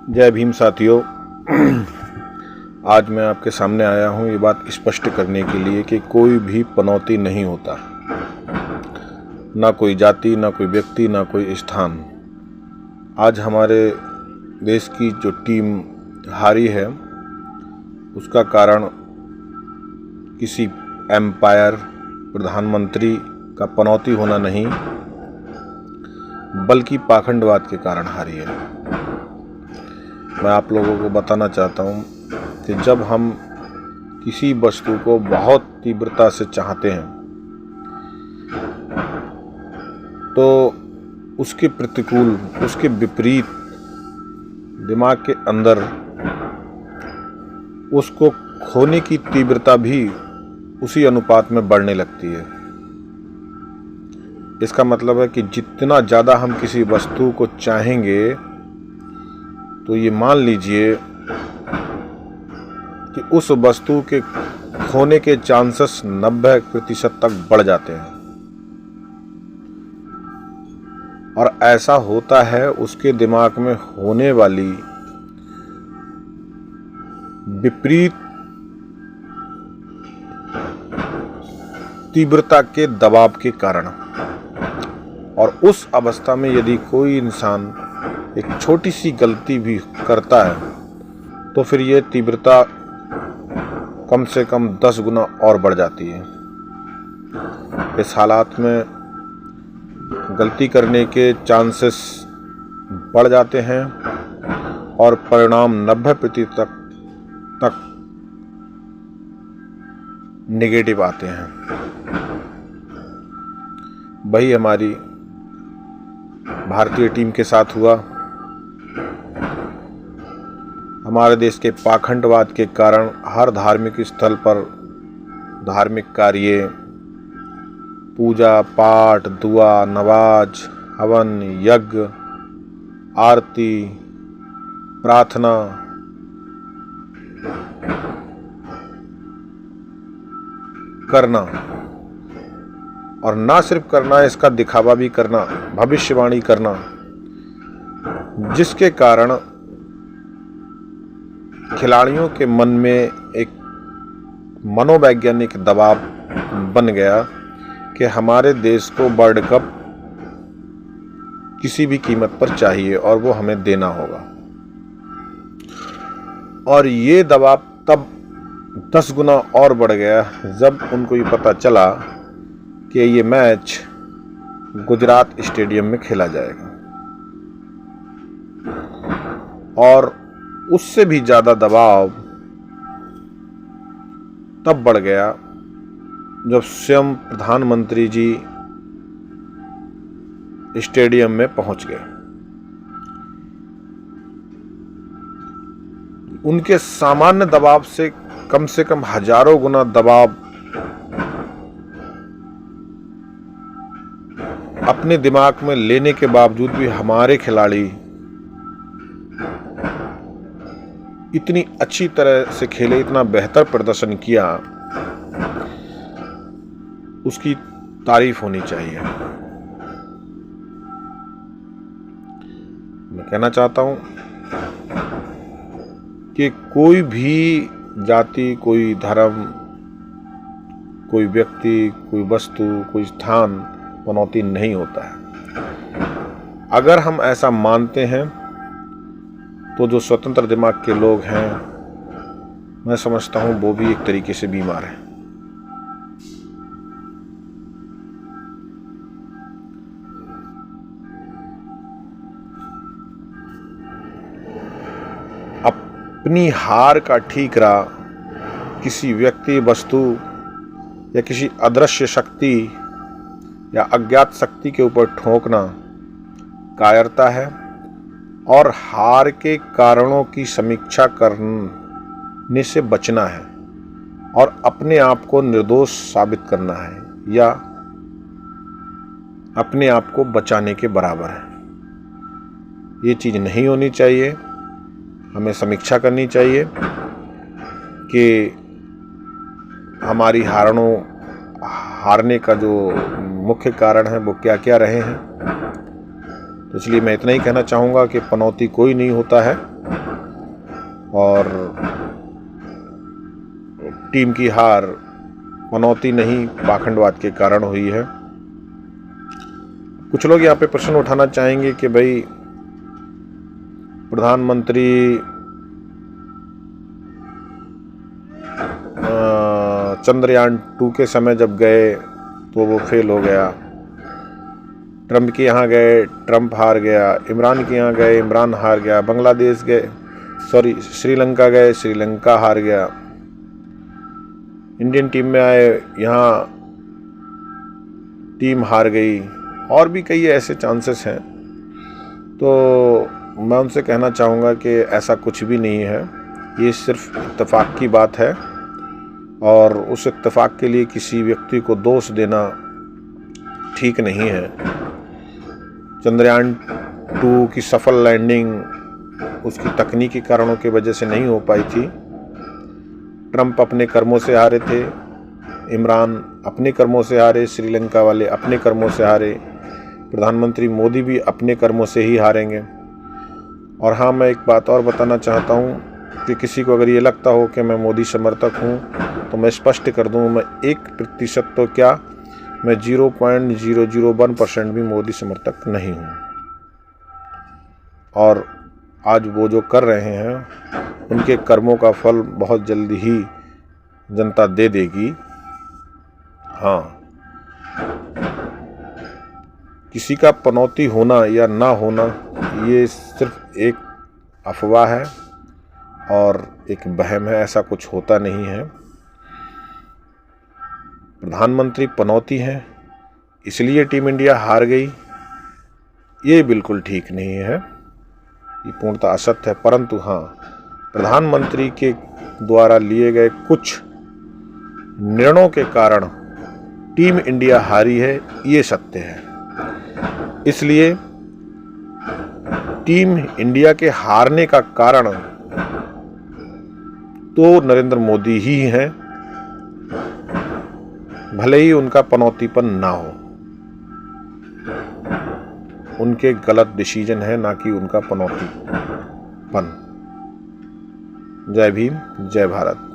जय भीम साथियों। आज मैं आपके सामने आया हूँ ये बात स्पष्ट करने के लिए कि कोई भी पनौती नहीं होता, ना कोई जाति, ना कोई व्यक्ति, ना कोई स्थान। आज हमारे देश की जो टीम हारी है उसका कारण किसी एम्पायर, प्रधानमंत्री का पनौती होना नहीं, बल्कि पाखंडवाद के कारण हारी है। मैं आप लोगों को बताना चाहता हूँ कि जब हम किसी वस्तु को बहुत तीव्रता से चाहते हैं तो उसके प्रतिकूल, उसके विपरीत दिमाग के अंदर उसको खोने की तीव्रता भी उसी अनुपात में बढ़ने लगती है। इसका मतलब है कि जितना ज़्यादा हम किसी वस्तु को चाहेंगे तो ये मान लीजिए कि उस वस्तु के खोने के चांसेस 90% तक बढ़ जाते हैं। और ऐसा होता है उसके दिमाग में होने वाली विपरीत तीव्रता के दबाव के कारण। और उस अवस्था में यदि कोई इंसान एक छोटी सी गलती भी करता है तो फिर ये तीव्रता कम से कम 10 गुना और बढ़ जाती है। इस हालात में गलती करने के चांसेस बढ़ जाते हैं और परिणाम 90% तक नेगेटिव आते हैं। वही हमारी भारतीय टीम के साथ हुआ। हमारे देश के पाखंडवाद के कारण हर धार्मिक स्थल पर धार्मिक कार्य, पूजा पाठ, दुआ, नमाज, हवन, यज्ञ, आरती, प्रार्थना करना, और ना सिर्फ करना, इसका दिखावा भी करना, भविष्यवाणी करना, जिसके कारण खिलाड़ियों के मन में एक मनोवैज्ञानिक दबाव बन गया कि हमारे देश को वर्ल्ड कप किसी भी कीमत पर चाहिए और वो हमें देना होगा। और ये दबाव तब 10 गुना और बढ़ गया जब उनको ये पता चला कि ये मैच गुजरात स्टेडियम में खेला जाएगा। और उससे भी ज़्यादा दबाव तब बढ़ गया जब स्वयं प्रधानमंत्री जी स्टेडियम में पहुंच गए। उनके सामान्य दबाव से कम हजारों गुना दबाव अपने दिमाग में लेने के बावजूद भी हमारे खिलाड़ी इतनी अच्छी तरह से खेले, इतना बेहतर प्रदर्शन किया, उसकी तारीफ होनी चाहिए। मैं कहना चाहता हूं कि कोई भी जाति, कोई धर्म, कोई व्यक्ति, कोई वस्तु, कोई स्थान पनौती नहीं होता है। अगर हम ऐसा मानते हैं तो जो स्वतंत्र दिमाग के लोग हैं, मैं समझता हूं वो भी एक तरीके से बीमार हैं। अपनी हार का ठीकरा किसी व्यक्ति, वस्तु या किसी अदृश्य शक्ति या अज्ञात शक्ति के ऊपर ठोकना कायरता है। और हार के कारणों की समीक्षा करने से बचना है और अपने आप को निर्दोष साबित करना है या अपने आप को बचाने के बराबर है। ये चीज़ नहीं होनी चाहिए। हमें समीक्षा करनी चाहिए कि हमारी हारने का जो मुख्य कारण है वो क्या क्या रहे हैं। तो इसलिए मैं इतना ही कहना चाहूँगा कि पनौती कोई नहीं होता है, और टीम की हार पनौती नहीं पाखंडवाद के कारण हुई है। कुछ लोग यहाँ पे प्रश्न उठाना चाहेंगे कि भाई प्रधानमंत्री चंद्रयान 2 के समय जब गए तो वो फेल हो गया, ट्रंप के यहाँ गए ट्रंप हार गया, इमरान के यहाँ गए इमरान हार गया, बांग्लादेश गए श्रीलंका गए श्रीलंका हार गया, इंडियन टीम में आए यहाँ टीम हार गई, और भी कई ऐसे चांसेस हैं। तो मैं उनसे कहना चाहूँगा कि ऐसा कुछ भी नहीं है, ये सिर्फ इत्तेफाक की बात है और उस इत्तेफाक के लिए किसी व्यक्ति को दोष देना ठीक नहीं है। चंद्रयान 2 की सफल लैंडिंग उसकी तकनीकी कारणों की वजह से नहीं हो पाई थी। ट्रंप अपने कर्मों से हारे थे, इमरान अपने कर्मों से हारे, श्रीलंका वाले अपने कर्मों से हारे, प्रधानमंत्री मोदी भी अपने कर्मों से ही हारेंगे। और हाँ, मैं एक बात और बताना चाहता हूँ कि किसी को अगर ये लगता हो कि मैं मोदी समर्थक हूँ तो मैं स्पष्ट कर दूँ, मैं 1% तो क्या, मैं 0.001% भी मोदी समर्थक नहीं हूँ। और आज वो जो कर रहे हैं उनके कर्मों का फल बहुत जल्दी ही जनता दे देगी। हाँ, किसी का पनौती होना या ना होना ये सिर्फ एक अफवाह है और एक वहम है, ऐसा कुछ होता नहीं है। प्रधानमंत्री पनौती हैं इसलिए टीम इंडिया हार गई, ये बिल्कुल ठीक नहीं है, ये पूर्णतः असत्य है। परंतु हाँ, प्रधानमंत्री के द्वारा लिए गए कुछ निर्णयों के कारण टीम इंडिया हारी है, ये सत्य है। इसलिए टीम इंडिया के हारने का कारण तो नरेंद्र मोदी ही हैं, भले ही उनका पनौतीपन ना हो, उनके गलत डिसीजन है, ना कि उनका पनौतीपन। जय भीम, जय भारत।